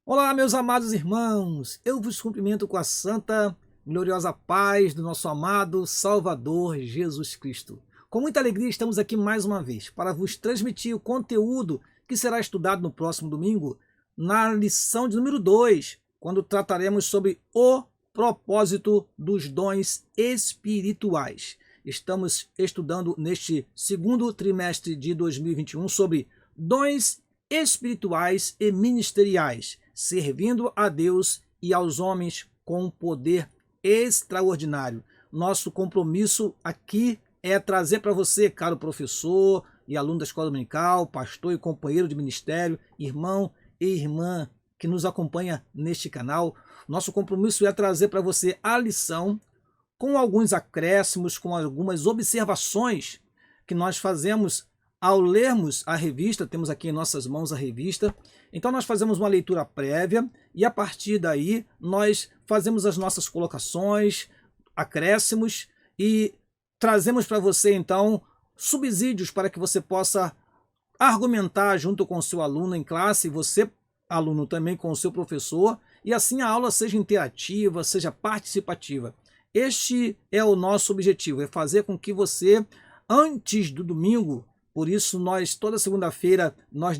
Olá, meus amados irmãos, eu vos cumprimento com a santa, gloriosa paz do nosso amado Salvador Jesus Cristo. Com muita alegria estamos aqui mais uma vez para vos transmitir o conteúdo que será estudado no próximo domingo, na lição de número 2, quando trataremos sobre o propósito dos dons espirituais. Estamos estudando neste segundo trimestre de 2021 sobre dons espirituais e ministeriais, servindo a Deus e aos homens com um poder extraordinário. Nosso compromisso aqui é trazer para você, caro professor e aluno da escola dominical, pastor e companheiro de ministério, irmão e irmã que nos acompanha neste canal, nosso compromisso é trazer para você a lição com alguns acréscimos, com algumas observações que nós fazemos ao lermos a revista. Temos aqui em nossas mãos a revista. Então nós fazemos uma leitura prévia e a partir daí nós fazemos as nossas colocações, acréscimos e trazemos para você então subsídios para que você possa argumentar junto com o seu aluno em classe, você aluno também com o seu professor, e assim a aula seja interativa, seja participativa. Este é o nosso objetivo, é fazer com que você, antes do domingo, por isso nós toda segunda-feira nós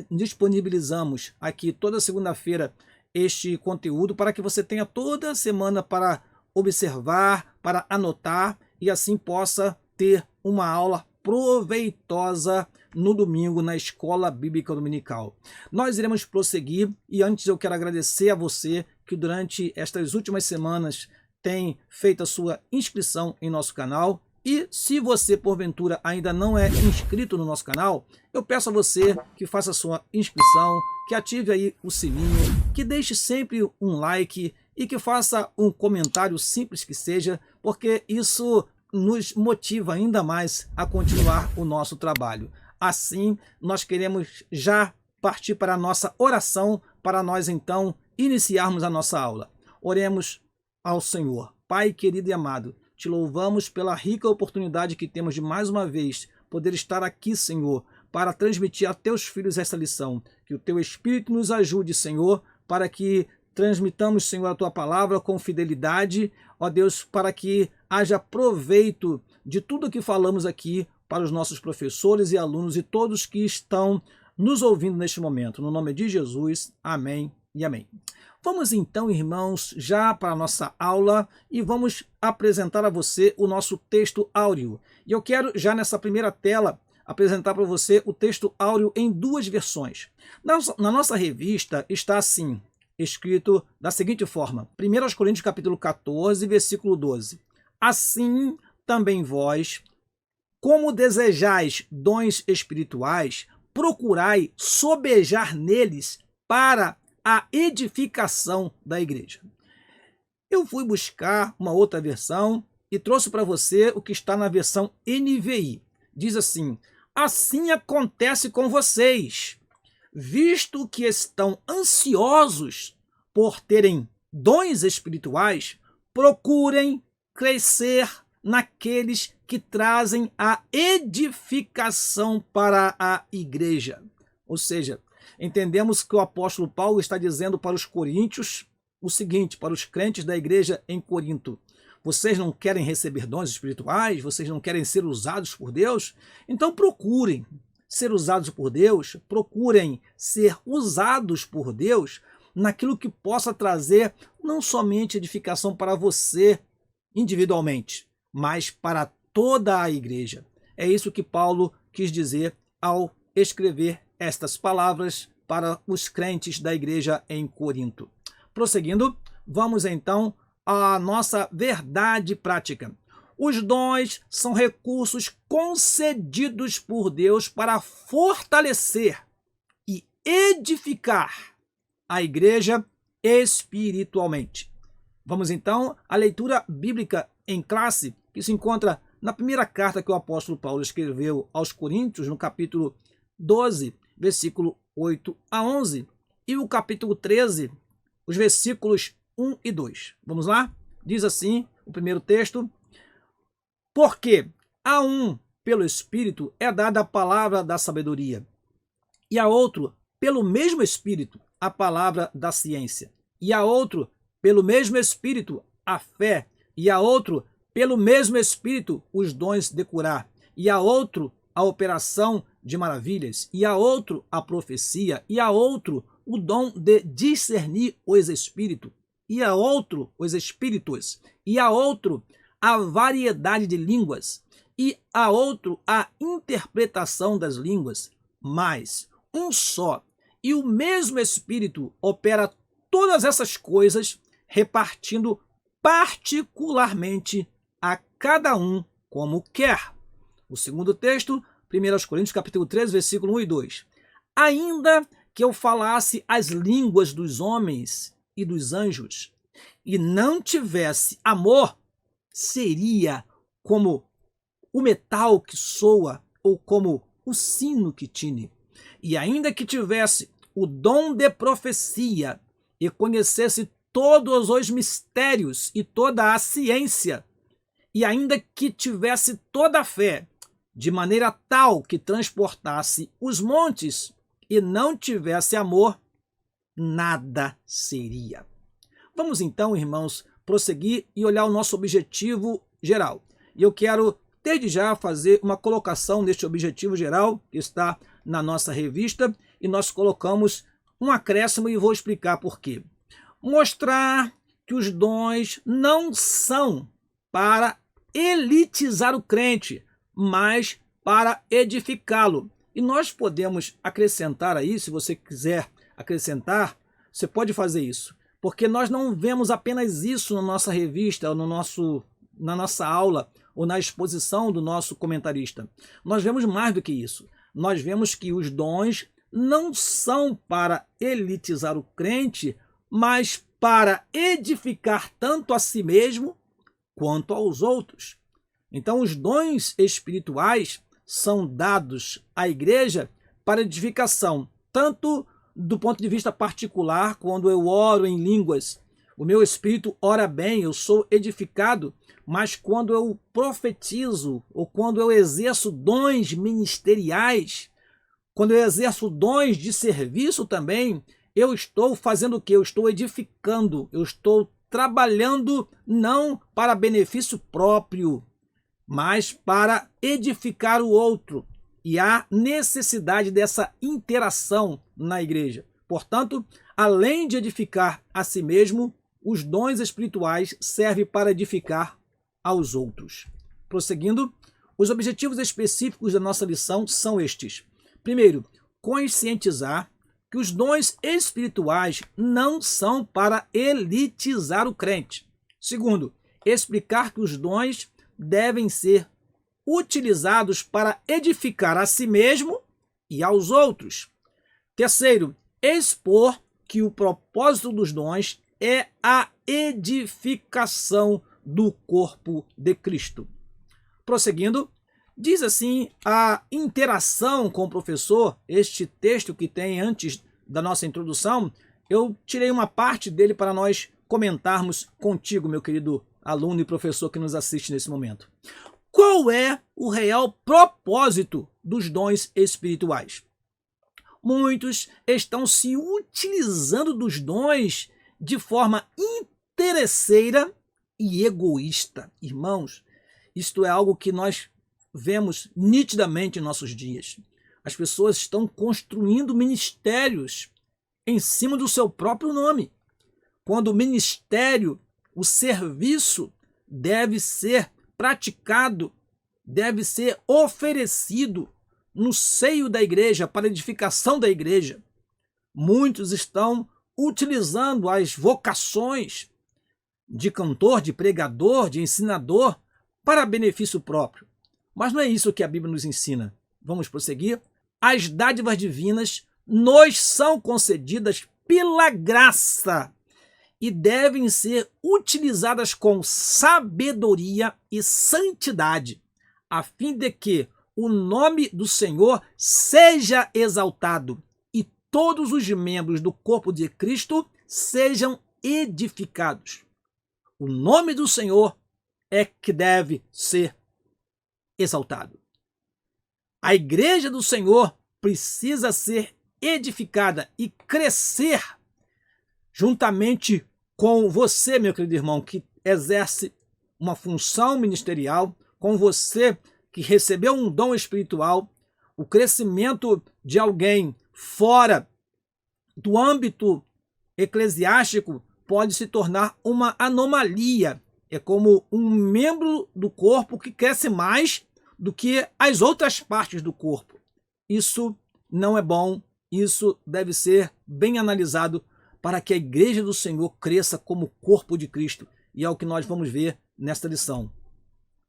disponibilizamos aqui toda segunda-feira este conteúdo para que você tenha toda a semana para observar, para anotar e assim possa ter uma aula proveitosa no domingo na Escola Bíblica Dominical. Nós iremos prosseguir e antes eu quero agradecer a você que durante estas últimas semanas tem feito a sua inscrição em nosso canal. E se você, porventura, ainda não é inscrito no nosso canal, eu peço a você que faça a sua inscrição, que ative aí o sininho, que deixe sempre um like e que faça um comentário simples que seja, porque isso nos motiva ainda mais a continuar o nosso trabalho. Assim, nós queremos já partir para a nossa oração, para nós então iniciarmos a nossa aula. Oremos ao Senhor. Pai querido e amado, te louvamos pela rica oportunidade que temos de mais uma vez poder estar aqui, Senhor, para transmitir a teus filhos essa lição. Que o teu Espírito nos ajude, Senhor, para que transmitamos, Senhor, a tua palavra com fidelidade, ó Deus, para que haja proveito de tudo que falamos aqui para os nossos professores e alunos e todos que estão nos ouvindo neste momento. No nome de Jesus, amém e amém. Vamos então, irmãos, já para a nossa aula e vamos apresentar a você o nosso texto áureo. E eu quero, já nessa primeira tela, apresentar para você o texto áureo em duas versões. Na nossa revista está assim, escrito da seguinte forma, 1 Coríntios capítulo 14, versículo 12. Assim também vós, como desejais dons espirituais, procurai sobejar neles para a edificação da igreja. Eu fui buscar uma outra versão e trouxe para você o que está na versão NVI. Diz assim: assim acontece com vocês, visto que estão ansiosos por terem dons espirituais, procurem crescer naqueles que trazem a edificação para a igreja. Ou seja, entendemos que o apóstolo Paulo está dizendo para os coríntios o seguinte, para os crentes da igreja em Corinto: vocês não querem receber dons espirituais? Vocês não querem ser usados por Deus? Então procurem ser usados por Deus, procurem ser usados por Deus naquilo que possa trazer não somente edificação para você individualmente, mas para toda a igreja. É isso que Paulo quis dizer ao escrever estas palavras para os crentes da igreja em Corinto. Prosseguindo, vamos então à nossa verdade prática. Os dons são recursos concedidos por Deus para fortalecer e edificar a igreja espiritualmente. Vamos então à leitura bíblica em classe, que se encontra na primeira carta que o apóstolo Paulo escreveu aos Coríntios, no capítulo 12, versículo 8 a 11, e o capítulo 13, os versículos 1 e 2. Vamos lá? Diz assim o primeiro texto: porque a um, pelo Espírito, é dada a palavra da sabedoria, e a outro, pelo mesmo Espírito, a palavra da ciência, e a outro, pelo mesmo Espírito, a fé, e a outro, pelo mesmo Espírito, os dons de curar, e a outro, a operação de maravilhas, e a outro, a profecia, e a outro, o dom de discernir os espíritos, e a outro, os espíritos, e a outro, a variedade de línguas, e a outro, a interpretação das línguas, mas um só e o mesmo Espírito opera todas essas coisas, repartindo particularmente a cada um como quer. O segundo texto, 1 Coríntios capítulo 13, versículo 1 e 2. Ainda que eu falasse as línguas dos homens e dos anjos, e não tivesse amor, seria como o metal que soa, ou como o sino que tine. E ainda que tivesse o dom de profecia, e conhecesse todos os mistérios e toda a ciência, e ainda que tivesse toda a fé, de maneira tal que transportasse os montes, e não tivesse amor, nada seria. Vamos então, irmãos, prosseguir e olhar o nosso objetivo geral. E eu quero, desde já, fazer uma colocação neste objetivo geral, que está na nossa revista, e nós colocamos um acréscimo e vou explicar por quê. Mostrar que os dons não são para elitizar o crente, mas para edificá-lo. E nós podemos acrescentar aí, se você quiser acrescentar, você pode fazer isso. Porque nós não vemos apenas isso na nossa revista, ou na nossa aula, ou na exposição do nosso comentarista. Nós vemos mais do que isso. Nós vemos que os dons não são para elitizar o crente, mas para edificar tanto a si mesmo quanto aos outros. Então, os dons espirituais são dados à igreja para edificação, tanto do ponto de vista particular, quando eu oro em línguas, o meu espírito ora bem, eu sou edificado, mas quando eu profetizo, ou quando eu exerço dons ministeriais, quando eu exerço dons de serviço também, eu estou fazendo o quê? Eu estou edificando, eu estou trabalhando não para benefício próprio, mas para edificar o outro. E há necessidade dessa interação na igreja. Portanto, além de edificar a si mesmo, os dons espirituais servem para edificar aos outros. Prosseguindo, os objetivos específicos da nossa lição são estes. Primeiro, conscientizar que os dons espirituais não são para elitizar o crente. Segundo, explicar que os dons devem ser utilizados para edificar a si mesmo e aos outros. Terceiro, expor que o propósito dos dons é a edificação do corpo de Cristo. Prosseguindo, diz assim a interação com o professor, este texto que tem antes da nossa introdução, eu tirei uma parte dele para nós comentarmos contigo, meu querido aluno e professor que nos assiste nesse momento. Qual é o real propósito dos dons espirituais? Muitos estão se utilizando dos dons de forma interesseira e egoísta. Irmãos, isto é algo que nós vemos nitidamente em nossos dias. As pessoas estão construindo ministérios em cima do seu próprio nome, quando o ministério, o serviço, deve ser praticado, deve ser oferecido no seio da igreja, para edificação da igreja. Muitos estão utilizando as vocações de cantor, de pregador, de ensinador, para benefício próprio. Mas não é isso que a Bíblia nos ensina. Vamos prosseguir? As dádivas divinas nos são concedidas pela graça e devem ser utilizadas com sabedoria e santidade, a fim de que o nome do Senhor seja exaltado e todos os membros do corpo de Cristo sejam edificados. O nome do Senhor é que deve ser exaltado. A igreja do Senhor precisa ser edificada e crescer juntamente com você, meu querido irmão, que exerce uma função ministerial, com você que recebeu um dom espiritual, o crescimento de alguém fora do âmbito eclesiástico pode se tornar uma anomalia. É como um membro do corpo que cresce mais do que as outras partes do corpo. Isso não é bom, isso deve ser bem analisado para que a igreja do Senhor cresça como corpo de Cristo. E é o que nós vamos ver nesta lição.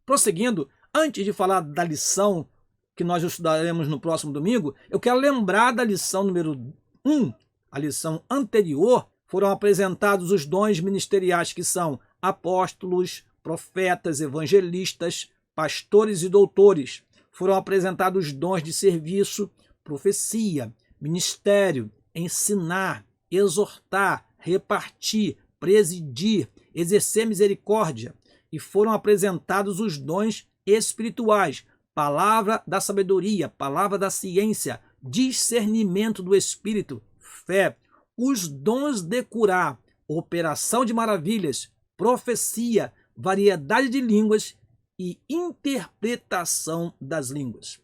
Prosseguindo, antes de falar da lição que nós estudaremos no próximo domingo, eu quero lembrar da lição número 1, a lição anterior. Foram apresentados os dons ministeriais que são apóstolos, profetas, evangelistas, pastores e doutores. Foram apresentados os dons de serviço, profecia, ministério, ensinar, exortar, repartir, presidir, exercer misericórdia. E foram apresentados os dons espirituais, palavra da sabedoria, palavra da ciência, discernimento do espírito, fé, os dons de curar, operação de maravilhas, profecia, variedade de línguas e interpretação das línguas.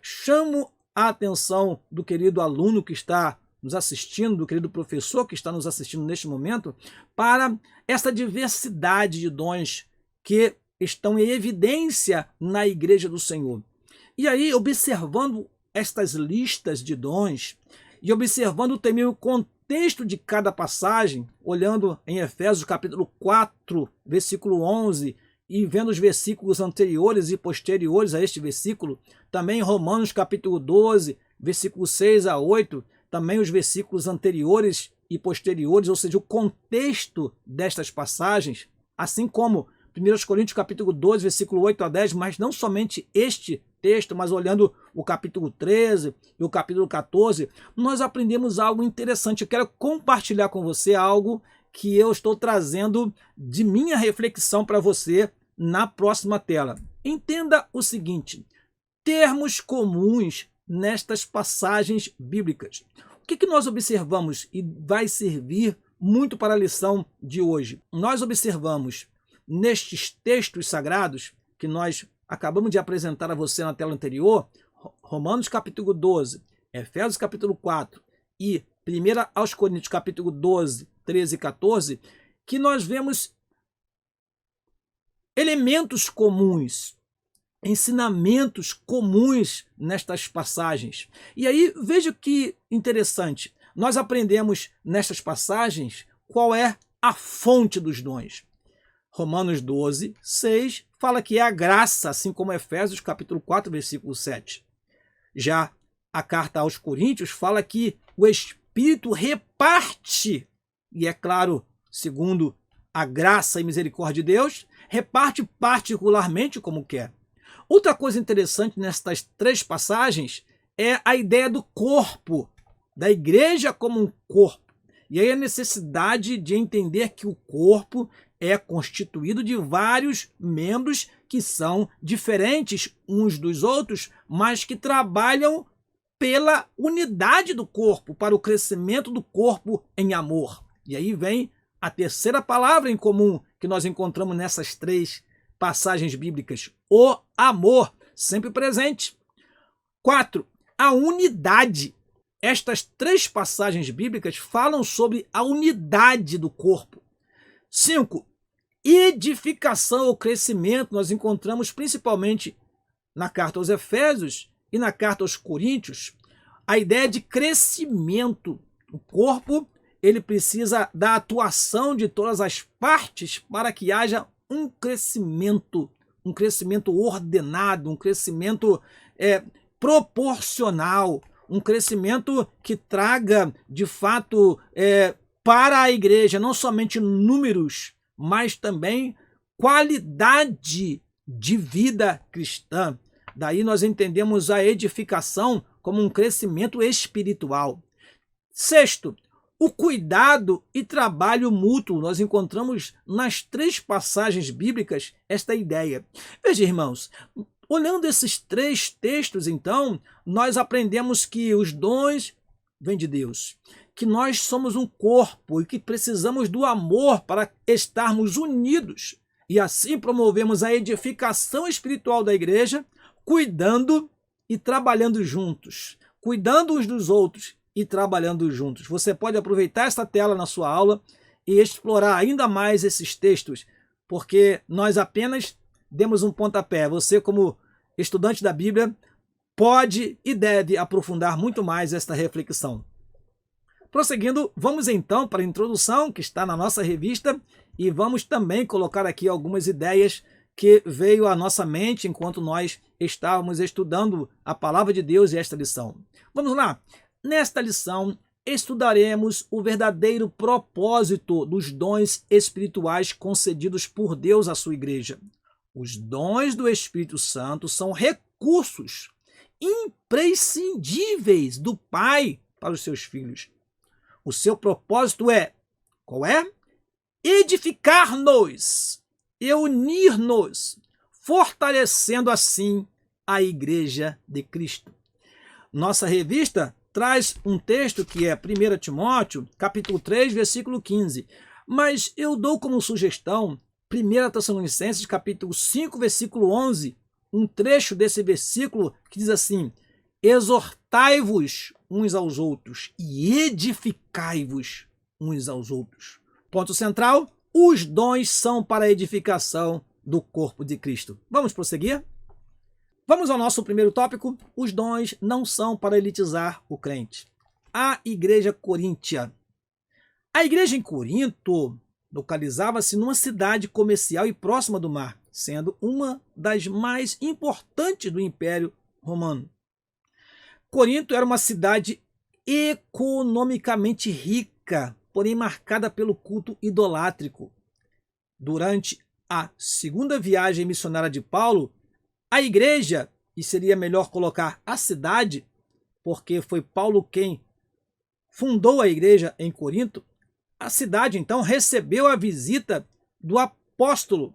Chamo a atenção do querido aluno que está nos assistindo, do querido professor que está nos assistindo neste momento, para essa diversidade de dons que estão em evidência na Igreja do Senhor. E aí, observando estas listas de dons e observando também o contexto de cada passagem, olhando em Efésios capítulo 4, versículo 11, e vendo os versículos anteriores e posteriores a este versículo, também em Romanos capítulo 12, versículo 6 a 8, também os versículos anteriores e posteriores, ou seja, o contexto destas passagens, assim como 1 Coríntios capítulo 12, versículo 8 a 10, mas não somente este texto, mas olhando o capítulo 13 e o capítulo 14, nós aprendemos algo interessante. Eu quero compartilhar com você algo que eu estou trazendo de minha reflexão para você na próxima tela. Entenda o seguinte: termos comuns nestas passagens bíblicas. O que nós observamos e vai servir muito para a lição de hoje? Nós observamos nestes textos sagrados que nós acabamos de apresentar a você na tela anterior, Romanos capítulo 12, Efésios capítulo 4 e 1 aos Coríntios capítulo 12, 13 e 14, que nós vemos elementos comuns, ensinamentos comuns nestas passagens. E aí, veja que interessante, nós aprendemos nestas passagens qual é a fonte dos dons. Romanos 12, 6, fala que é a graça, assim como Efésios capítulo 4, versículo 7. Já a carta aos Coríntios fala que o Espírito reparte, e é claro, segundo a graça e misericórdia de Deus, reparte particularmente como quer. Outra coisa interessante nestas três passagens é a ideia do corpo, da igreja como um corpo. E aí a necessidade de entender que o corpo é constituído de vários membros que são diferentes uns dos outros, mas que trabalham pela unidade do corpo, para o crescimento do corpo em amor. E aí vem a terceira palavra em comum que nós encontramos nessas três passagens bíblicas: o amor, sempre presente. 4. A unidade. Estas três passagens bíblicas falam sobre a unidade do corpo. 5. Edificação ou crescimento. Nós encontramos principalmente na carta aos Efésios e na carta aos Coríntios a ideia de crescimento. O corpo, ele precisa da atuação de todas as partes para que haja um crescimento ordenado, um crescimento proporcional, um crescimento que traga, de fato, para a igreja, não somente números, mas também qualidade de vida cristã. Daí nós entendemos a edificação como um crescimento espiritual. 6. O cuidado e trabalho mútuo. Nós encontramos nas três passagens bíblicas esta ideia. Veja, irmãos, olhando esses três textos, então, nós aprendemos que os dons vem de Deus, que nós somos um corpo e que precisamos do amor para estarmos unidos e assim promovemos a edificação espiritual da igreja, cuidando e trabalhando juntos, cuidando uns dos outros e trabalhando juntos. Você pode aproveitar esta tela na sua aula e explorar ainda mais esses textos, porque nós apenas demos um pontapé. Você, como estudante da Bíblia, pode e deve aprofundar muito mais esta reflexão. Prosseguindo, vamos então para a introdução que está na nossa revista e vamos também colocar aqui algumas ideias que veio à nossa mente enquanto nós estávamos estudando a palavra de Deus e esta lição. Vamos lá. Nesta lição, estudaremos o verdadeiro propósito dos dons espirituais concedidos por Deus à sua igreja. Os dons do Espírito Santo são recursos imprescindíveis do Pai para os seus filhos. O seu propósito qual é? Edificar-nos e unir-nos, fortalecendo assim a Igreja de Cristo. Nossa revista traz um texto que é 1 Timóteo, capítulo 3, versículo 15. Mas eu dou como sugestão 1 Tessalonicenses, capítulo 5, versículo 11, um trecho desse versículo que diz assim: exortai-vos uns aos outros e edificai-vos uns aos outros. Ponto central, os dons são para a edificação do corpo de Cristo. Vamos prosseguir? Vamos ao nosso primeiro tópico. Os dons não são para elitizar o crente. A igreja coríntia. A igreja em Corinto localizava-se numa cidade comercial e próxima do mar, sendo uma das mais importantes do Império Romano. Corinto era uma cidade economicamente rica, porém marcada pelo culto idolátrico. Durante a segunda viagem missionária de Paulo, a igreja, e seria melhor colocar a cidade, porque foi Paulo quem fundou a igreja em Corinto, a cidade então recebeu a visita do apóstolo.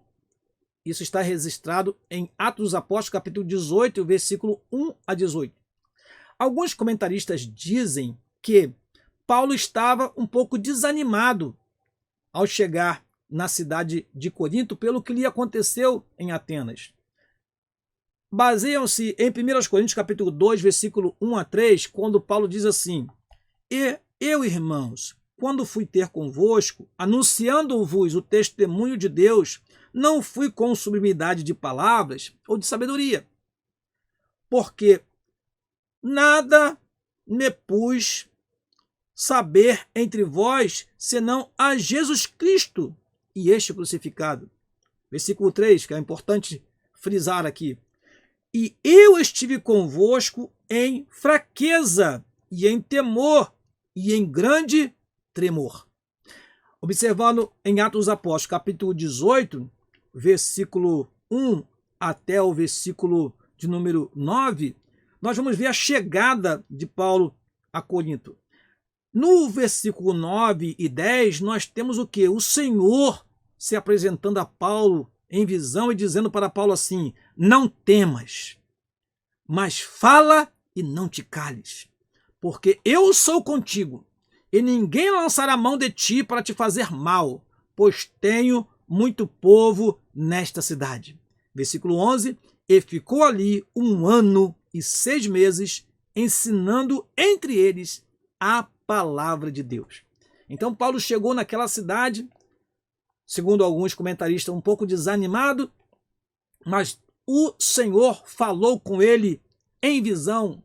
Isso está registrado em Atos dos Apóstolos, capítulo 18, versículo 1 a 18. Alguns comentaristas dizem que Paulo estava um pouco desanimado ao chegar na cidade de Corinto pelo que lhe aconteceu em Atenas. Baseiam-se em 1 Coríntios capítulo 2, versículo 1 a 3, quando Paulo diz assim: e eu, irmãos, quando fui ter convosco, anunciando-vos o testemunho de Deus, não fui com sublimidade de palavras ou de sabedoria, porque nada me pus saber entre vós, senão a Jesus Cristo e este crucificado. Versículo 3, que é importante frisar aqui. E eu estive convosco em fraqueza, e em temor, e em grande tremor. Observando em Atos dos Apóstolos, capítulo 18, versículo 1 até o versículo de número 9, nós vamos ver a chegada de Paulo a Corinto. No versículo 9 e 10, nós temos o quê? O Senhor se apresentando a Paulo em visão e dizendo para Paulo assim: não temas, mas fala e não te cales, porque eu sou contigo, e ninguém lançará mão de ti para te fazer mal, pois tenho muito povo nesta cidade. Versículo 11, e ficou ali 1 ano e 6 meses, ensinando entre eles a palavra de Deus. Então Paulo chegou naquela cidade, segundo alguns comentaristas, um pouco desanimado, mas o Senhor falou com ele em visão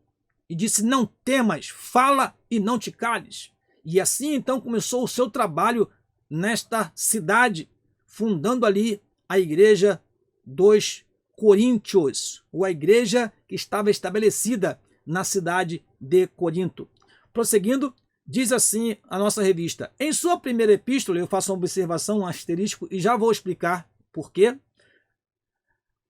e disse: não temas, fala e não te cales. E assim então começou o seu trabalho nesta cidade, fundando ali a igreja dos Coríntios, ou a igreja que estava estabelecida na cidade de Corinto. Prosseguindo, diz assim a nossa revista: em sua primeira epístola, eu faço uma observação, um asterisco, e já vou explicar por quê.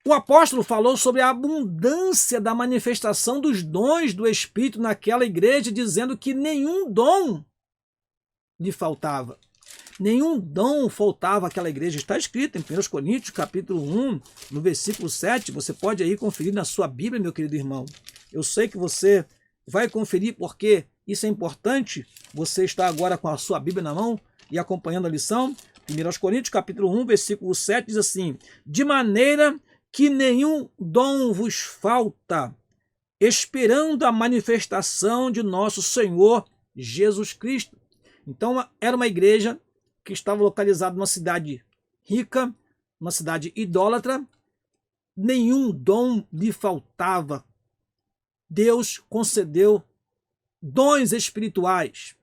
O apóstolo falou sobre a abundância da manifestação dos dons do Espírito naquela igreja, dizendo que nenhum dom lhe faltava. Nenhum dom faltava àquela igreja. Está escrito em 1 Coríntios, capítulo 1, no versículo 7. Você pode aí conferir na sua Bíblia, meu querido irmão. Eu sei que você vai conferir porque Isso é importante. Você está agora com a sua Bíblia na mão e acompanhando a lição. 1 Coríntios, capítulo 1, versículo 7, diz assim: de maneira que nenhum dom vos falta, esperando a manifestação de nosso Senhor Jesus Cristo. Então, era uma igreja que estava localizada numa cidade rica, uma cidade idólatra. Nenhum dom lhe faltava. Deus concedeu dons espirituais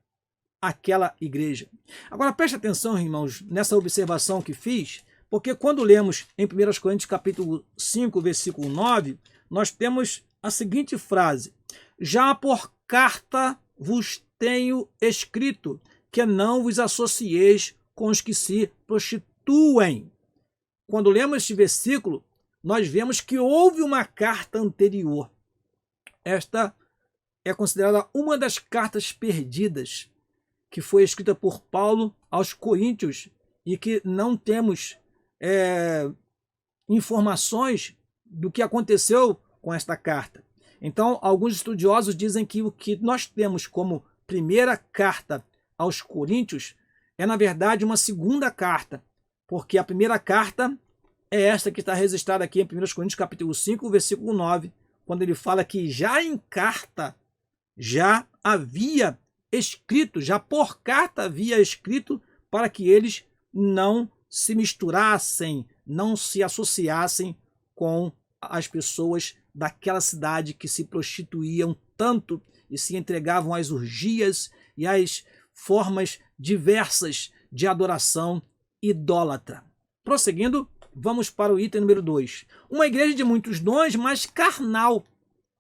àquela igreja. Agora preste atenção, irmãos, nessa observação que fiz, porque quando lemos em 1 Coríntios capítulo 5, versículo 9, nós temos a seguinte frase: já por carta vos tenho escrito, que não vos associeis com os que se prostituem. Quando lemos este versículo, nós vemos que houve uma carta anterior. Esta é considerada uma das cartas perdidas, que foi escrita por Paulo aos Coríntios e que não temos informações do que aconteceu com esta carta. Então, alguns estudiosos dizem que o que nós temos como primeira carta aos Coríntios é, na verdade, uma segunda carta, porque a primeira carta é esta que está registrada aqui em 1 Coríntios capítulo 5, versículo 9, quando ele fala que já em carta, já havia escrito, já por carta havia escrito para que eles não se misturassem, não se associassem com as pessoas daquela cidade que se prostituíam tanto e se entregavam às orgias e às formas diversas de adoração idólatra. Prosseguindo, vamos para o item número 2. Uma igreja de muitos dons, mas carnal.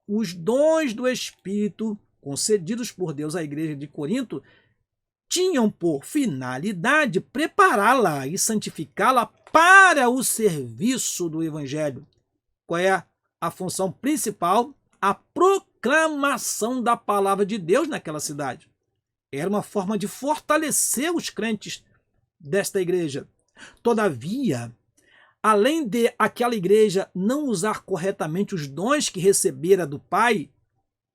Os dons do Espírito concedidos por Deus à igreja de Corinto tinham por finalidade prepará-la e santificá-la para o serviço do Evangelho. Qual é a função principal? A proclamação da palavra de Deus naquela cidade. Era uma forma de fortalecer os crentes desta igreja. Todavia, além de aquela igreja não usar corretamente os dons que recebera do Pai,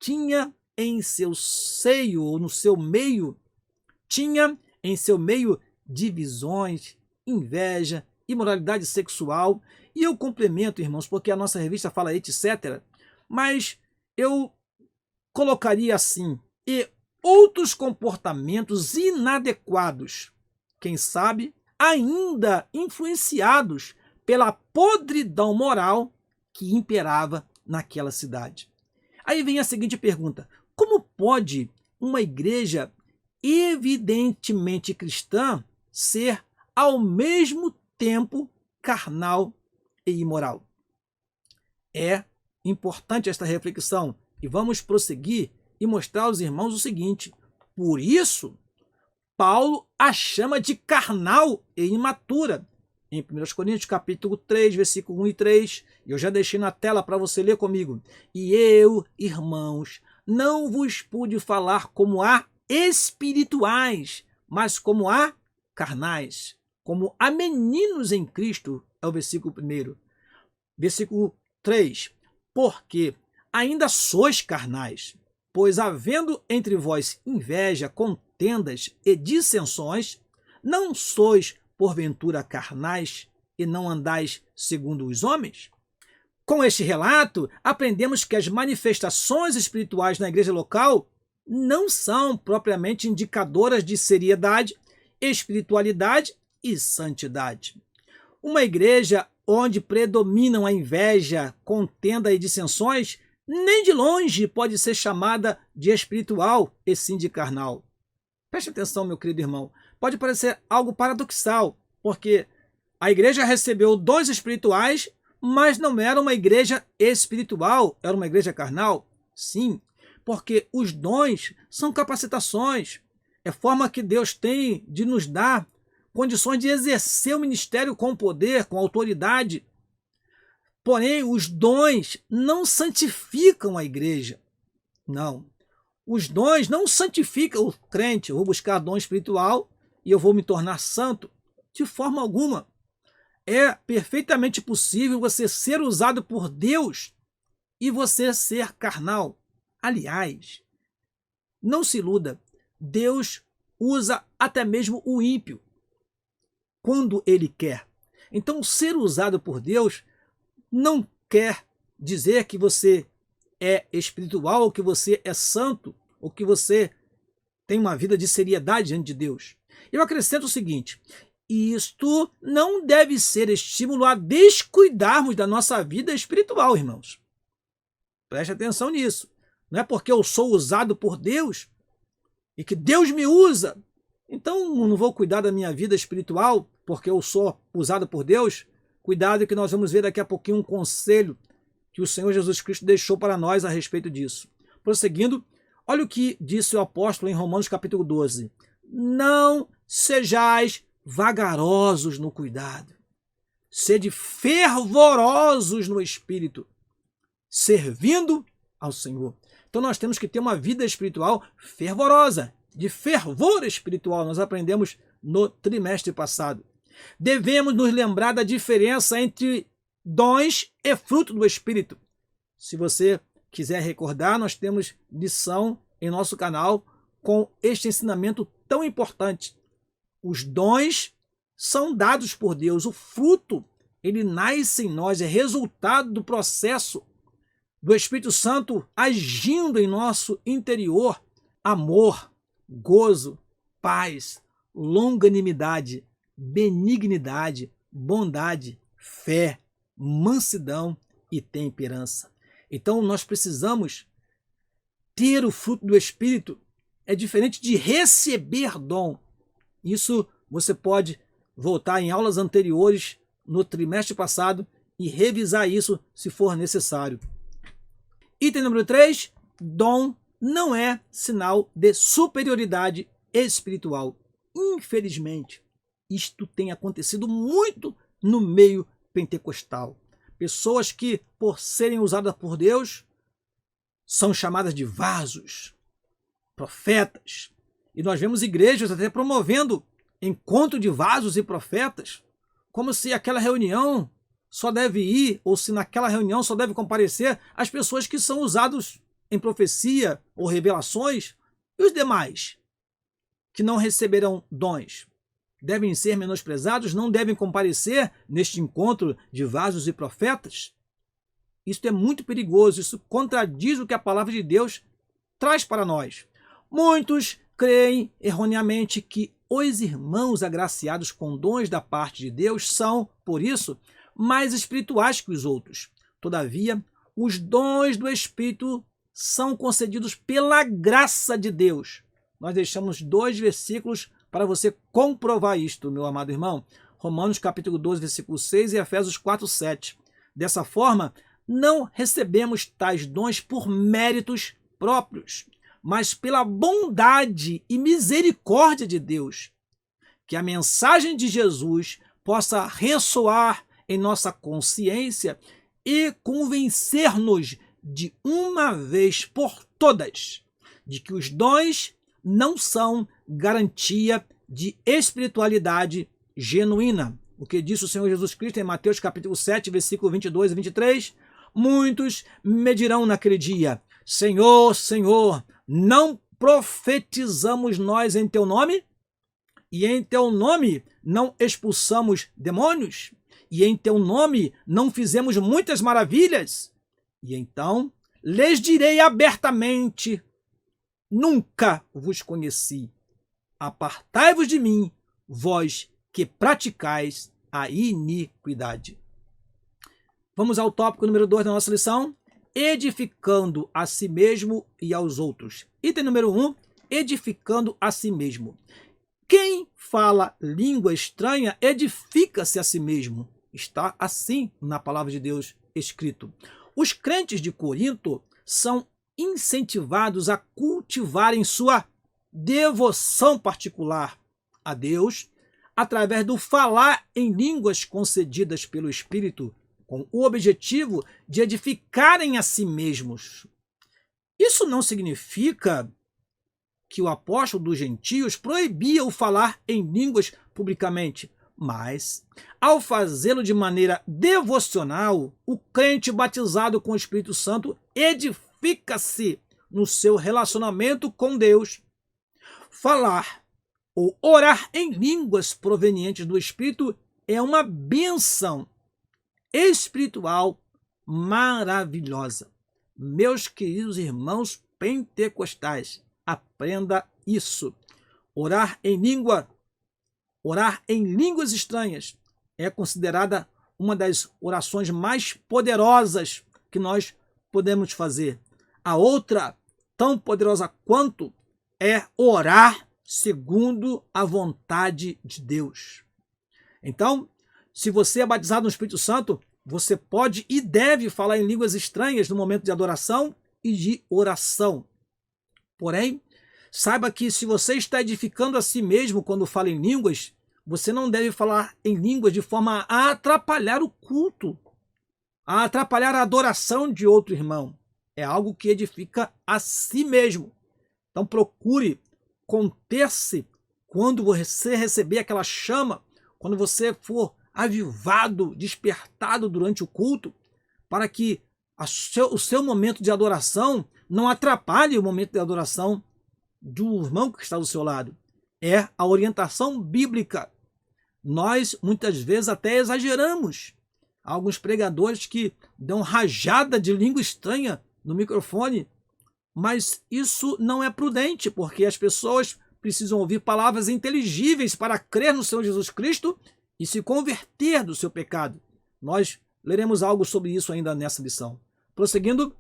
tinha em seu seio, ou no seu meio, divisões, inveja, imoralidade sexual. E eu complemento, irmãos, porque a nossa revista fala etc. Mas eu colocaria assim: e outros comportamentos inadequados, quem sabe ainda influenciados pela podridão moral que imperava naquela cidade. Aí vem a seguinte pergunta: como pode uma igreja evidentemente cristã ser ao mesmo tempo carnal e imoral? É importante esta reflexão e vamos prosseguir e mostrar aos irmãos o seguinte: por isso, Paulo a chama de carnal e imatura. Em 1 Coríntios capítulo 3, versículo 1 e 3, eu já deixei na tela para você ler comigo. E eu, irmãos, não vos pude falar como a espirituais, mas como a carnais, como a meninos em Cristo, é o versículo 1. Versículo 3, porque ainda sois carnais, pois havendo entre vós inveja, contendas e dissensões, não sois porventura carnais e não andais segundo os homens? Com este relato, aprendemos que as manifestações espirituais na igreja local não são propriamente indicadoras de seriedade, espiritualidade e santidade. Uma igreja onde predominam a inveja, contenda e dissensões, nem de longe pode ser chamada de espiritual e sim de carnal. Preste atenção, meu querido irmão. Pode parecer algo paradoxal, porque a igreja recebeu dons espirituais, mas não era uma igreja espiritual, era uma igreja carnal. Sim, porque os dons são capacitações, é forma que Deus tem de nos dar condições de exercer o ministério com poder, com autoridade. Porém, os dons não santificam a igreja. Não. Os dons não santificam o crente. Eu vou buscar dom espiritual e eu vou me tornar santo. De forma alguma. É perfeitamente possível você ser usado por Deus e você ser carnal. Aliás, Não se iluda. Deus usa até mesmo o ímpio quando ele quer. Então, ser usado por Deus não quer dizer que você é espiritual, ou que você é santo, ou que você tem uma vida de seriedade diante de Deus. Eu acrescento o seguinte: isto não deve ser estímulo a descuidarmos da nossa vida espiritual, irmãos. Preste atenção nisso. Não é porque eu sou usado por Deus e que Deus me usa, então não vou cuidar da minha vida espiritual porque eu sou usado por Deus. Cuidado, que nós vamos ver daqui a pouquinho um conselho que o Senhor Jesus Cristo deixou para nós a respeito disso. Prosseguindo, olha o que disse o apóstolo em Romanos capítulo 12. Não sejais vagarosos no cuidado, sede fervorosos no espírito, servindo ao Senhor. Então nós temos que ter uma vida espiritual fervorosa, de fervor espiritual. Nós aprendemos no trimestre passado. Devemos nos lembrar da diferença entre dons e fruto do Espírito. Se você quiser recordar, nós temos lição em nosso canal com este ensinamento tão importante. Os dons são dados por Deus. O fruto, ele nasce em nós, é resultado do processo do Espírito Santo agindo em nosso interior. Amor, gozo, paz, longanimidade, benignidade, bondade, fé, mansidão e temperança. Então nós precisamos ter o fruto do Espírito. É diferente de receber dom. Isso você pode voltar em aulas anteriores no trimestre passado e revisar isso se for necessário. Item número 3, dom não é sinal de superioridade espiritual. Infelizmente, isto tem acontecido muito no meio pentecostal. Pessoas que, por serem usadas por Deus, são chamadas de vasos, profetas. E nós vemos igrejas até promovendo encontro de vasos e profetas, como se aquela reunião só deve ir, ou se naquela reunião só deve comparecer as pessoas que são usadas em profecia ou revelações, e os demais, que não receberão dons, devem ser menosprezados, não devem comparecer neste encontro de vasos e profetas? Isso é muito perigoso, isso contradiz o que a palavra de Deus traz para nós. Muitos creem erroneamente que os irmãos agraciados com dons da parte de Deus são, por isso, mais espirituais que os outros. Todavia, os dons do Espírito são concedidos pela graça de Deus. Nós deixamos 2 versículos para você comprovar isto, meu amado irmão. Romanos capítulo 12, versículo 6 e Efésios 4, 7. Dessa forma, não recebemos tais dons por méritos próprios, mas pela bondade e misericórdia de Deus. Que a mensagem de Jesus possa ressoar em nossa consciência e convencer-nos de uma vez por todas de que os dons não são garantia de espiritualidade genuína. O que disse o Senhor Jesus Cristo em Mateus capítulo 7, versículo 22 e 23? Muitos me dirão naquele dia: Senhor, Senhor, não profetizamos nós em teu nome? E em teu nome não expulsamos demônios? E em teu nome não fizemos muitas maravilhas? E então lhes direi abertamente: nunca vos conheci. Apartai-vos de mim, vós que praticais a iniquidade. Vamos ao tópico número 2 da nossa lição: edificando a si mesmo e aos outros. Item número 1, edificando a si mesmo. Quem fala língua estranha edifica-se a si mesmo. Está assim na palavra de Deus escrito. Os crentes de Corinto são incentivados a cultivarem sua devoção particular a Deus através do falar em línguas concedidas pelo Espírito, com o objetivo de edificarem a si mesmos. Isso não significa que o apóstolo dos gentios proibia o falar em línguas publicamente, mas, ao fazê-lo de maneira devocional, o crente batizado com o Espírito Santo edifica-se no seu relacionamento com Deus. Falar ou orar em línguas provenientes do Espírito é uma bênção espiritual maravilhosa. Meus queridos irmãos pentecostais, aprenda isso. Orar em línguas estranhas é considerada uma das orações mais poderosas que nós podemos fazer. A outra, tão poderosa quanto, é orar segundo a vontade de Deus. Então, se você é batizado no Espírito Santo, você pode e deve falar em línguas estranhas no momento de adoração e de oração. Porém, saiba que se você está edificando a si mesmo quando fala em línguas, você não deve falar em línguas de forma a atrapalhar o culto, a atrapalhar a adoração de outro irmão. É algo que edifica a si mesmo. Então procure conter-se quando você receber aquela chama, quando você for avivado, despertado durante o culto, para que o seu momento de adoração não atrapalhe o momento de adoração do irmão que está do seu lado. É a orientação bíblica. Nós, muitas vezes, até exageramos. Há alguns pregadores que dão rajada de língua estranha no microfone, mas isso não é prudente, porque as pessoas precisam ouvir palavras inteligíveis para crer no Senhor Jesus Cristo e se converter do seu pecado. Nós leremos algo sobre isso ainda nessa lição. Prosseguindo,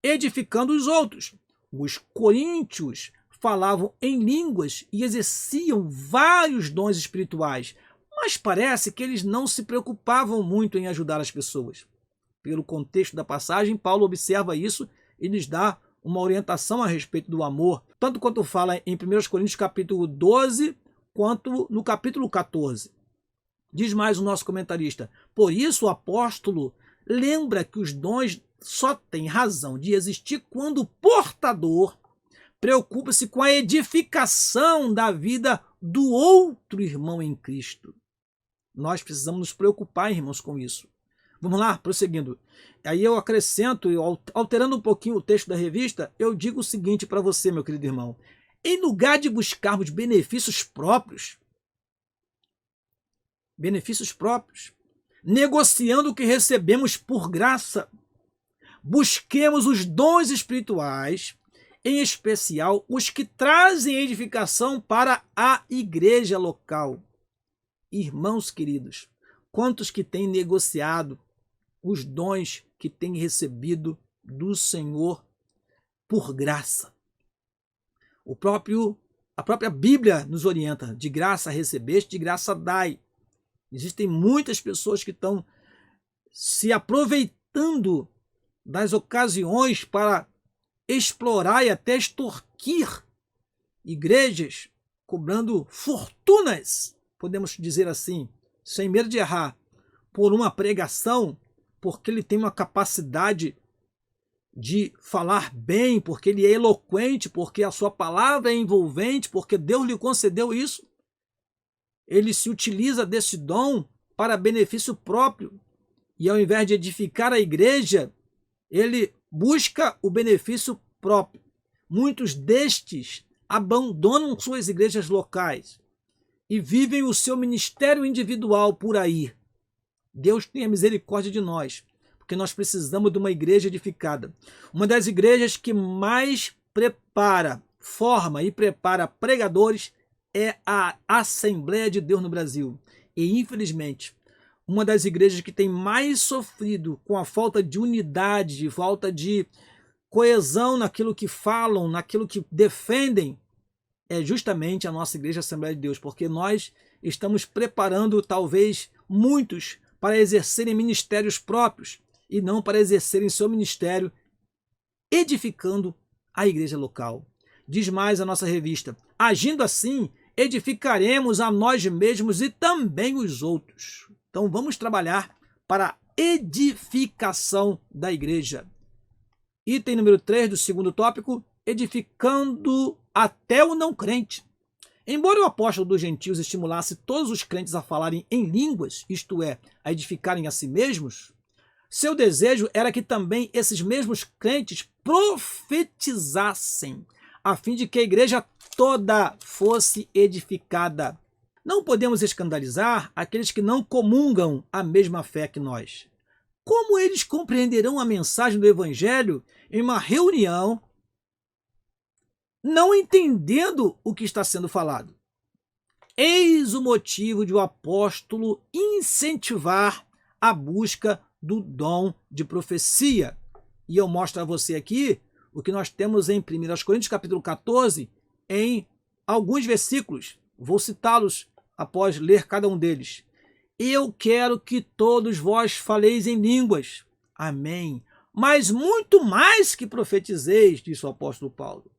edificando os outros. Os coríntios falavam em línguas e exerciam vários dons espirituais, mas parece que eles não se preocupavam muito em ajudar as pessoas. Pelo contexto da passagem, Paulo observa isso e lhes dá uma orientação a respeito do amor, tanto quanto fala em 1 Coríntios capítulo 12, quanto no capítulo 14. Diz mais o nosso comentarista: por isso o apóstolo lembra que os dons só têm razão de existir quando o portador preocupa-se com a edificação da vida do outro irmão em Cristo. Nós precisamos nos preocupar, irmãos, com isso. Vamos lá, prosseguindo. Aí eu acrescento, alterando um pouquinho o texto da revista, eu digo o seguinte para você, meu querido irmão. Em lugar de buscarmos benefícios próprios, negociando o que recebemos por graça, busquemos os dons espirituais, em especial os que trazem edificação para a igreja local. Irmãos queridos, quantos que têm negociado os dons que têm recebido do Senhor por graça? A própria Bíblia nos orienta: de graça recebeste, de graça dai. Existem muitas pessoas que estão se aproveitando das ocasiões para explorar e até extorquir igrejas, cobrando fortunas, podemos dizer assim, sem medo de errar, por uma pregação, porque ele tem uma capacidade de falar bem, porque ele é eloquente, porque a sua palavra é envolvente, porque Deus lhe concedeu isso. Ele se utiliza desse dom para benefício próprio. E ao invés de edificar a igreja, ele busca o benefício próprio. Muitos destes abandonam suas igrejas locais e vivem o seu ministério individual por aí. Deus tenha misericórdia de nós, porque nós precisamos de uma igreja edificada. Uma das igrejas que mais forma e prepara pregadores é a Assembleia de Deus no Brasil. E, infelizmente, uma das igrejas que tem mais sofrido com a falta de unidade, de falta de coesão naquilo que falam, naquilo que defendem, é justamente a nossa igreja Assembleia de Deus, porque nós estamos preparando, talvez, muitos para exercerem ministérios próprios e não para exercerem seu ministério edificando a igreja local. Diz mais a nossa revista: agindo assim, edificaremos a nós mesmos e também os outros. Então vamos trabalhar para a edificação da igreja. Item número 3 do segundo tópico: edificando até o não crente. Embora o apóstolo dos gentios estimulasse todos os crentes a falarem em línguas, isto é, a edificarem a si mesmos, Seu desejo era que também esses mesmos crentes profetizassem, a fim de que a igreja toda fosse edificada. Não podemos escandalizar aqueles que não comungam a mesma fé que nós. Como eles compreenderão a mensagem do Evangelho em uma reunião, não entendendo o que está sendo falado? Eis o motivo de o apóstolo incentivar a busca do dom de profecia. E eu mostro a você aqui o que nós temos em 1 Coríntios capítulo 14, em alguns versículos. Vou citá-los após ler cada um deles. Eu quero que todos vós faleis em línguas. Amém. Mas muito mais que profetizeis, disse o apóstolo Paulo.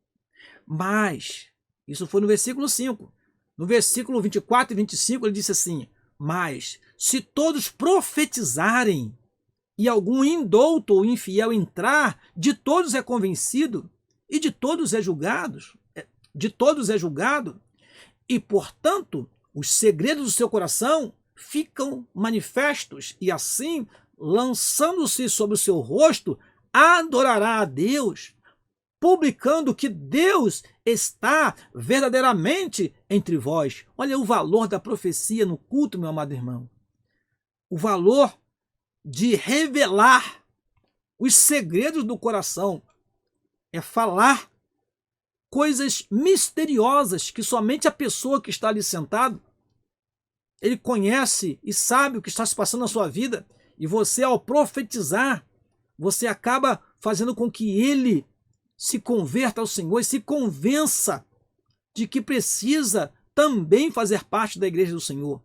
Mas, isso foi no versículo 5. No versículo 24 e 25, ele disse assim: mas, se todos profetizarem, e algum indouto ou infiel entrar, de todos é convencido, e de todos é julgado, e, portanto, os segredos do seu coração ficam manifestos, e assim, lançando-se sobre o seu rosto, adorará a Deus, publicando que Deus está verdadeiramente entre vós. Olha o valor da profecia no culto, meu amado irmão. O valor de revelar os segredos do coração é falar coisas misteriosas que somente a pessoa que está ali sentado, ele conhece e sabe o que está se passando na sua vida, e você, ao profetizar, você acaba fazendo com que ele se converta ao Senhor e se convença de que precisa também fazer parte da igreja do Senhor.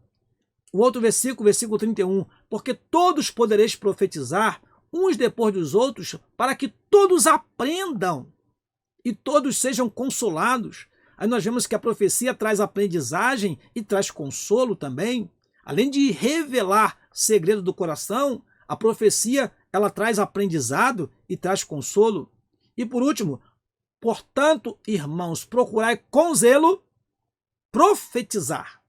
O outro versículo, versículo 31, porque todos podereis profetizar, uns depois dos outros, para que todos aprendam e todos sejam consolados. Aí nós vemos que a profecia traz aprendizagem e traz consolo também. Além de revelar segredo do coração, a profecia ela traz aprendizado e traz consolo. E por último, portanto, irmãos, procurai com zelo profetizar,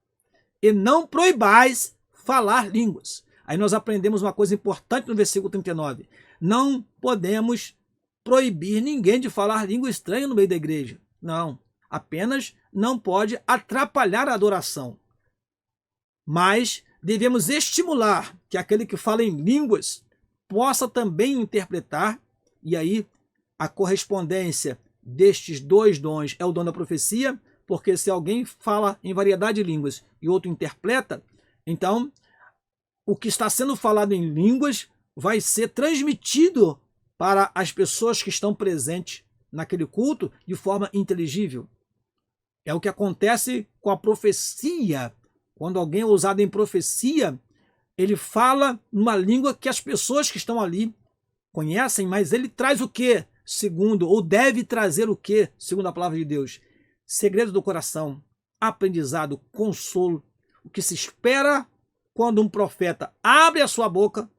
e não proibais falar línguas. Aí nós aprendemos uma coisa importante no versículo 39. Não podemos proibir ninguém de falar língua estranha no meio da igreja. Não, apenas não pode atrapalhar a adoração. Mas devemos estimular que aquele que fala em línguas possa também interpretar, e aí a correspondência destes dois dons é o dom da profecia, porque se alguém fala em variedade de línguas e outro interpreta, então o que está sendo falado em línguas vai ser transmitido para as pessoas que estão presentes naquele culto de forma inteligível. É o que acontece com a profecia. Quando alguém é usado em profecia, ele fala numa língua que as pessoas que estão ali conhecem, mas ele traz o quê? Segundo, ou deve trazer o quê? Segundo a palavra de Deus. Segredo do coração, aprendizado, consolo. O que se espera quando um profeta abre a sua boca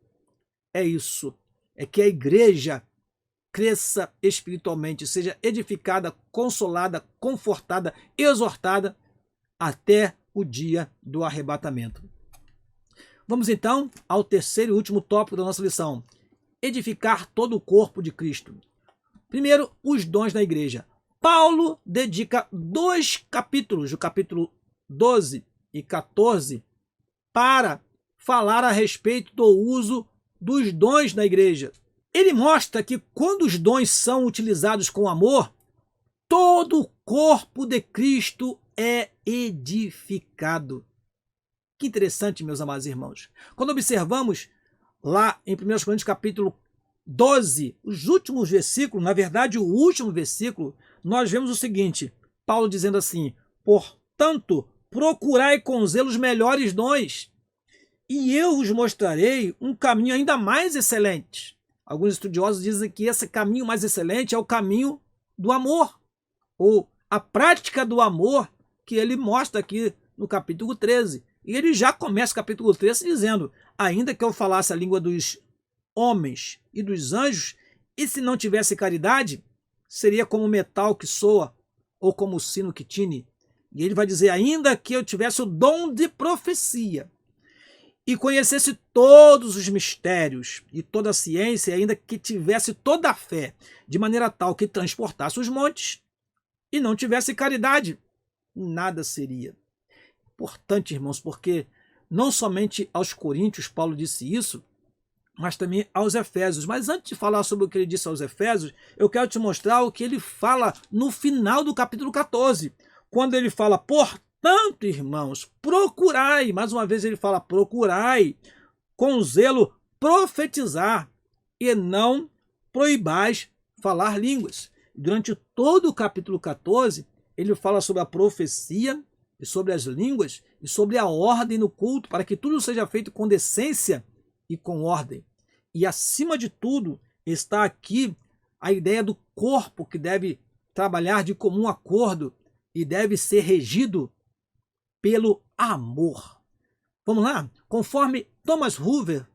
é isso. É que a igreja cresça espiritualmente, seja edificada, consolada, confortada, exortada até o dia do arrebatamento. Vamos então ao terceiro e último tópico da nossa lição. Edificar todo o corpo de Cristo. Primeiro, os dons da igreja. Paulo dedica 2 capítulos, o capítulo 12 e 14, para falar a respeito do uso dos dons na igreja. Ele mostra que quando os dons são utilizados com amor, todo o corpo de Cristo é edificado. Que interessante, meus amados irmãos. Quando observamos lá em 1 Coríntios capítulo 12, os últimos versículos, na verdade o último versículo, nós vemos o seguinte, Paulo dizendo assim: portanto, procurai com zelo os melhores dons, e eu vos mostrarei um caminho ainda mais excelente. Alguns estudiosos dizem que esse caminho mais excelente é o caminho do amor, ou a prática do amor que ele mostra aqui no capítulo 13. E ele já começa o capítulo 13 dizendo: ainda que eu falasse a língua dos homens e dos anjos, e se não tivesse caridade, seria como metal que soa, ou como o sino que tine. E ele vai dizer: ainda que eu tivesse o dom de profecia e conhecesse todos os mistérios e toda a ciência, ainda que tivesse toda a fé, de maneira tal que transportasse os montes, e não tivesse caridade, nada seria. Importante, irmãos, porque não somente aos Coríntios Paulo disse isso, mas também aos Efésios. Mas antes de falar sobre o que ele disse aos Efésios, eu quero te mostrar o que ele fala no final do capítulo 14, quando ele fala, portanto, irmãos, procurai, mais uma vez ele fala, procurai com zelo profetizar e não proibais falar línguas. Durante todo o capítulo 14, ele fala sobre a profecia e sobre as línguas e sobre a ordem no culto, para que tudo seja feito com decência e com ordem. E acima de tudo está aqui a ideia do corpo que deve trabalhar de comum acordo e deve ser regido pelo amor. Vamos lá? Conforme Thomas Hoover,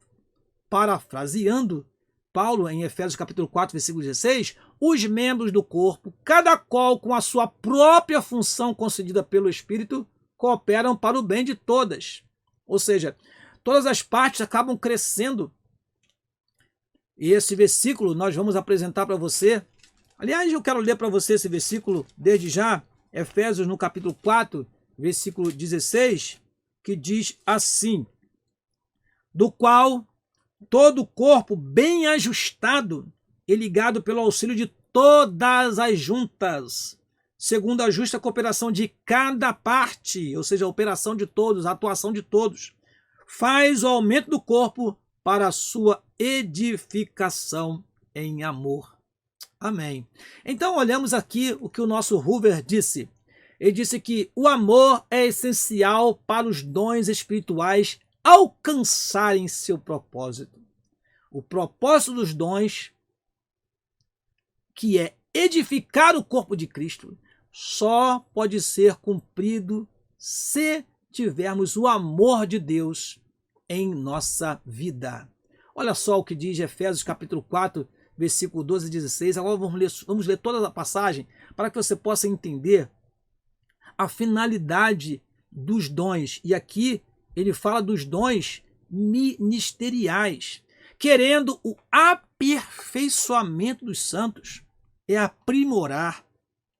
parafraseando Paulo em Efésios capítulo 4, versículo 16, os membros do corpo, cada qual com a sua própria função concedida pelo Espírito, cooperam para o bem de todas. Ou seja, todas as partes acabam crescendo. E esse versículo nós vamos apresentar para você. Aliás, eu quero ler para você esse versículo desde já, Efésios no capítulo 4, versículo 16, que diz assim: do qual todo o corpo bem ajustado e ligado pelo auxílio de todas as juntas, segundo a justa cooperação de cada parte, ou seja, a operação de todos, a atuação de todos, faz o aumento do corpo para a sua edificação em amor. Amém. Então, olhamos aqui o que o nosso Hoover disse. Ele disse que o amor é essencial para os dons espirituais alcançarem seu propósito. O propósito dos dons, que é edificar o corpo de Cristo, só pode ser cumprido se tivermos o amor de Deus em nossa vida. Olha só o que diz Efésios capítulo 4, versículo 12 e 16. Agora vamos ler toda a passagem para que você possa entender a finalidade dos dons. E aqui ele fala dos dons ministeriais, querendo o aperfeiçoamento dos santos, é aprimorar,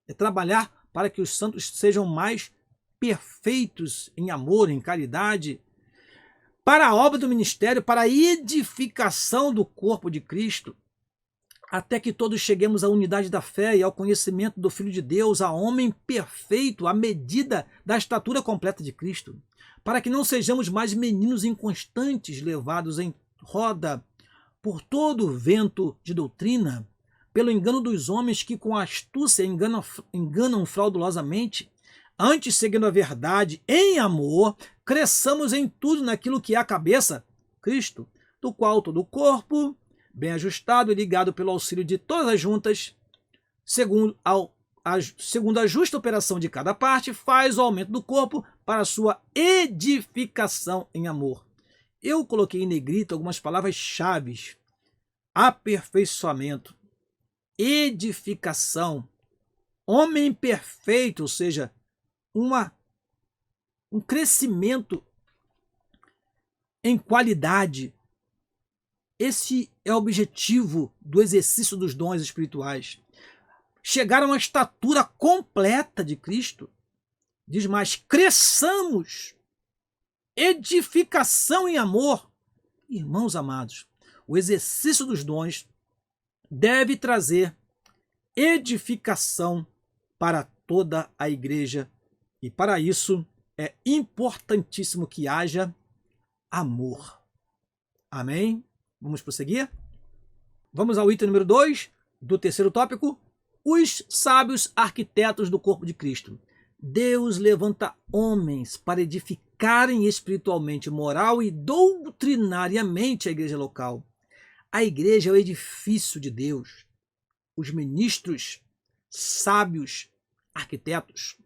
é trabalhar para que os santos sejam mais perfeitos em amor, em caridade, para a obra do ministério, para a edificação do corpo de Cristo, até que todos cheguemos à unidade da fé e ao conhecimento do Filho de Deus, a homem perfeito, à medida da estatura completa de Cristo, para que não sejamos mais meninos inconstantes, levados em roda por todo o vento de doutrina, pelo engano dos homens que com astúcia enganam fraudulosamente. Antes, seguindo a verdade em amor, cresçamos em tudo naquilo que é a cabeça, Cristo, do qual todo o corpo, bem ajustado e ligado pelo auxílio de todas as juntas, segundo a justa operação de cada parte, faz o aumento do corpo para a sua edificação em amor. Eu coloquei em negrito algumas palavras-chave: aperfeiçoamento, edificação, homem perfeito, ou seja, um crescimento em qualidade. Esse é o objetivo do exercício dos dons espirituais. Chegar a uma estatura completa de Cristo. Diz mais, cresçamos, edificação em amor. Irmãos amados, o exercício dos dons deve trazer edificação para toda a igreja. E para isso é importantíssimo que haja amor. Amém? Vamos prosseguir? Vamos ao item número 2 do terceiro tópico: os sábios arquitetos do corpo de Cristo. Deus levanta homens para edificarem espiritualmente, moral e doutrinariamente a igreja local. A igreja é o edifício de Deus. Os ministros, sábios, arquitetos.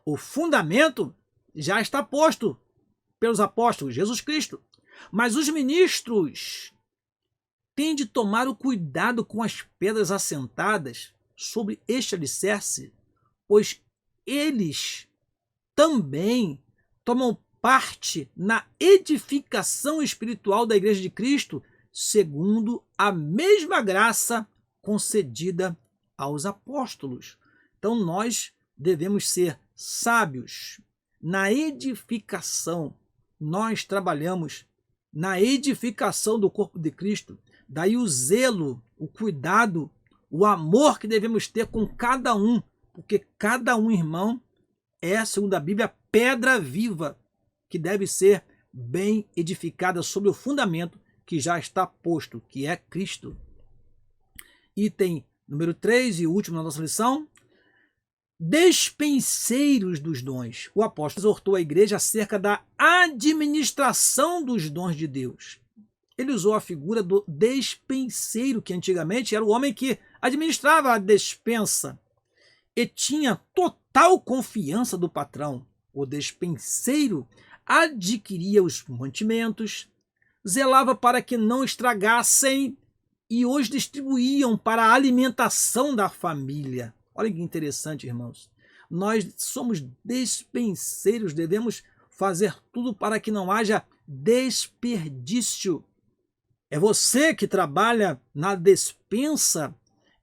O fundamento já está posto pelos apóstolos, Jesus Cristo. Mas os ministros têm de tomar o cuidado com as pedras assentadas sobre este alicerce, pois eles também tomam parte na edificação espiritual da Igreja de Cristo, segundo a mesma graça concedida aos apóstolos. Então nós devemos ser sábios na edificação. Nós trabalhamos na edificação do corpo de Cristo. Daí o zelo, o cuidado, o amor que devemos ter com cada um, porque cada um, irmão, é, segundo a Bíblia, pedra viva, que deve ser bem edificada sobre o fundamento que já está posto, que é Cristo. Item número 3 e último na nossa lição: despenseiros dos dons. O apóstolo exortou a igreja acerca da administração dos dons de Deus. Ele usou a figura do despenseiro, que antigamente era o homem que administrava a despensa e tinha total confiança do patrão. O despenseiro adquiria os mantimentos, zelava para que não estragassem e os distribuíam para a alimentação da família. Olha que interessante, irmãos. Nós somos despenseiros, devemos fazer tudo para que não haja desperdício. É você que trabalha na despensa,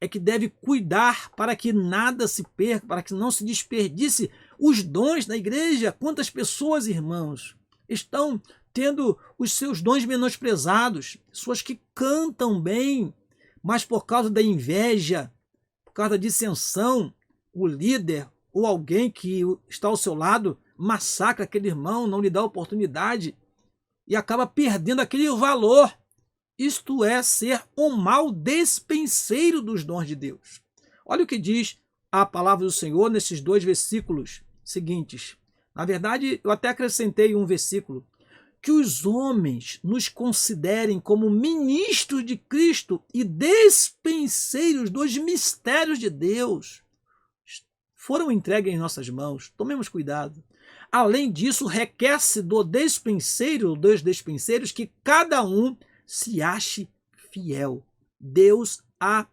é que deve cuidar para que nada se perca, para que não se desperdice os dons da igreja. Quantas pessoas, irmãos, estão tendo os seus dons menosprezados? Pessoas que cantam bem, mas por causa da inveja, por causa da dissensão, o líder ou alguém que está ao seu lado massacra aquele irmão, não lhe dá oportunidade e acaba perdendo aquele valor. Isto é ser um mau despenseiro dos dons de Deus. Olha o que diz a palavra do Senhor nesses 2 versículos seguintes. Na verdade, eu até acrescentei um versículo: que os homens nos considerem como ministros de Cristo e despenseiros dos mistérios de Deus. Foram entregues em nossas mãos, tomemos cuidado. Além disso, requer-se do despenseiro, dos despenseiros, que cada um se ache fiel. Deus há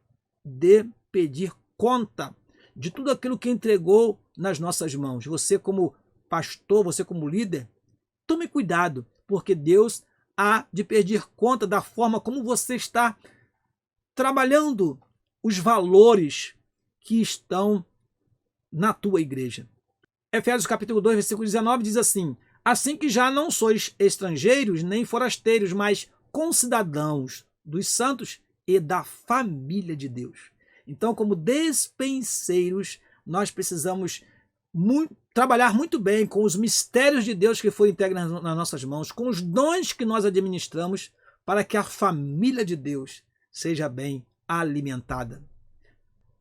de pedir conta de tudo aquilo que entregou nas nossas mãos. Você como pastor, você como líder, tome cuidado, porque Deus há de pedir conta da forma como você está trabalhando os valores que estão na tua igreja. Efésios capítulo 2, versículo 19 diz assim: assim que já não sois estrangeiros nem forasteiros, mas concidadãos dos santos e da família de Deus. Então, como despenseiros, nós precisamos trabalhar muito bem com os mistérios de Deus que foi entregue nas nossas mãos, com os dons que nós administramos, para que a família de Deus seja bem alimentada.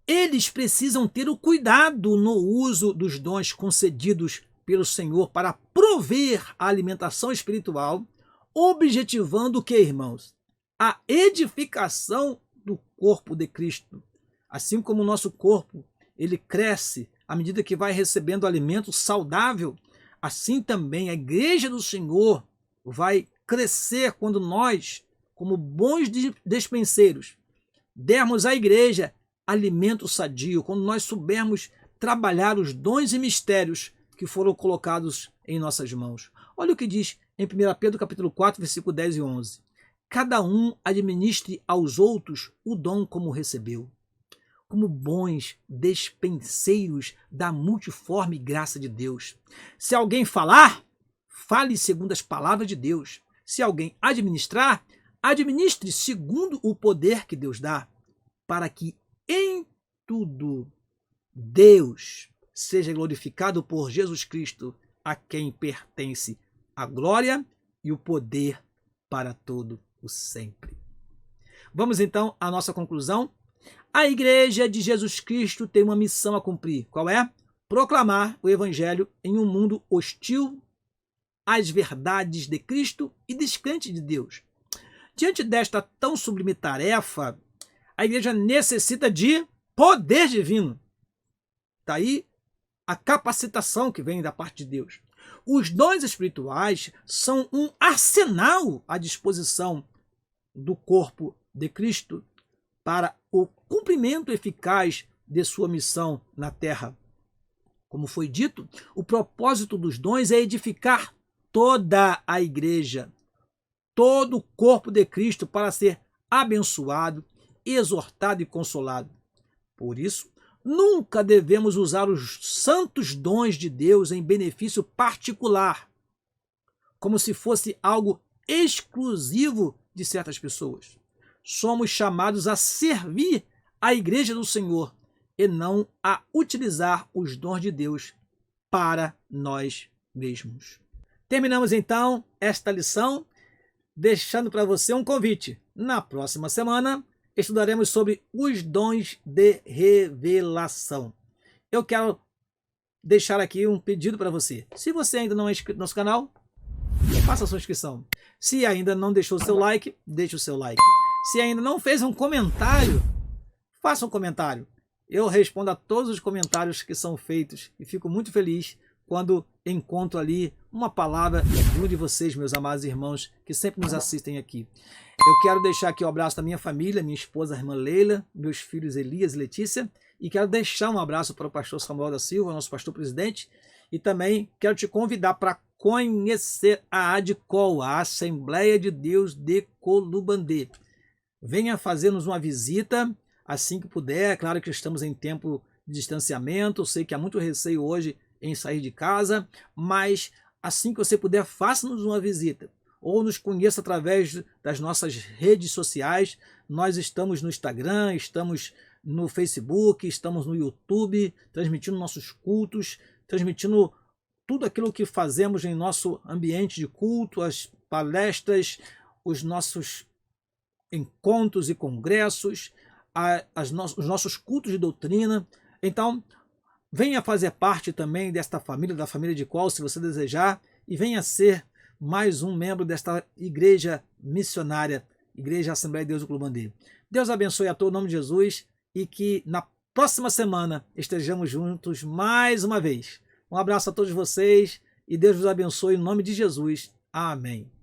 Eles precisam ter o cuidado no uso dos dons concedidos pelo Senhor para prover a alimentação espiritual, objetivando o que, irmãos? A edificação do corpo de Cristo. Assim como o nosso corpo, ele cresce à medida que vai recebendo alimento saudável, assim também a igreja do Senhor vai crescer quando nós, como bons despenseiros, dermos à igreja alimento sadio, quando nós soubermos trabalhar os dons e mistérios que foram colocados em nossas mãos. Olha o que diz em 1 Pedro capítulo 4, versículo 10 e 11. Cada um administre aos outros o dom como recebeu, como bons despenseiros da multiforme graça de Deus. Se alguém falar, fale segundo as palavras de Deus. Se alguém administrar, administre segundo o poder que Deus dá, para que em tudo Deus seja glorificado por Jesus Cristo, a quem pertence a glória e o poder para todo o sempre. Vamos então à nossa conclusão. A Igreja de Jesus Cristo tem uma missão a cumprir. Qual é? Proclamar o Evangelho em um mundo hostil às verdades de Cristo e descrente de Deus. Diante desta tão sublime tarefa, a Igreja necessita de poder divino. Está aí a capacitação que vem da parte de Deus. Os dons espirituais são um arsenal à disposição do corpo de Cristo para o cumprimento eficaz de sua missão na terra. Como foi dito, o propósito dos dons é edificar toda a igreja, todo o corpo de Cristo para ser abençoado, exortado e consolado. Por isso, nunca devemos usar os santos dons de Deus em benefício particular, como se fosse algo exclusivo de certas pessoas. Somos chamados a servir a igreja do Senhor e não a utilizar os dons de Deus para nós mesmos. Terminamos então esta lição deixando para você um convite. Na próxima semana estudaremos sobre os dons de revelação. Eu quero deixar aqui um pedido para você. Se você ainda não é inscrito no nosso canal, faça a sua inscrição. Se ainda não deixou o seu like, deixe o seu like. Se ainda não fez um comentário, faça um comentário. Eu respondo a todos os comentários que são feitos e fico muito feliz quando encontro ali uma palavra de um de vocês, meus amados irmãos, que sempre nos assistem aqui. Eu quero deixar aqui o abraço da minha família, minha esposa, a irmã Leila, meus filhos Elias e Letícia, e quero deixar um abraço para o pastor Samuel da Silva, nosso pastor presidente, e também quero te convidar para conhecer a ADCOL, a Assembleia de Deus de Colubandê. Venha fazer-nos uma visita assim que puder. É claro que estamos em tempo de distanciamento, sei que há muito receio hoje em sair de casa, mas assim que você puder, faça-nos uma visita ou nos conheça através das nossas redes sociais. Nós estamos no Instagram, estamos no Facebook, estamos no YouTube, transmitindo nossos cultos, transmitindo tudo aquilo que fazemos em nosso ambiente de culto, as palestras, os nossos encontros e congressos, os nossos cultos de doutrina. Então, venha fazer parte também desta família, da família de qual, se você desejar, e venha ser mais um membro desta igreja missionária, Igreja Assembleia de Deus do Colubandê. Deus abençoe a todos, em nome de Jesus, e que na próxima semana estejamos juntos mais uma vez. Um abraço a todos vocês e Deus vos abençoe em nome de Jesus. Amém.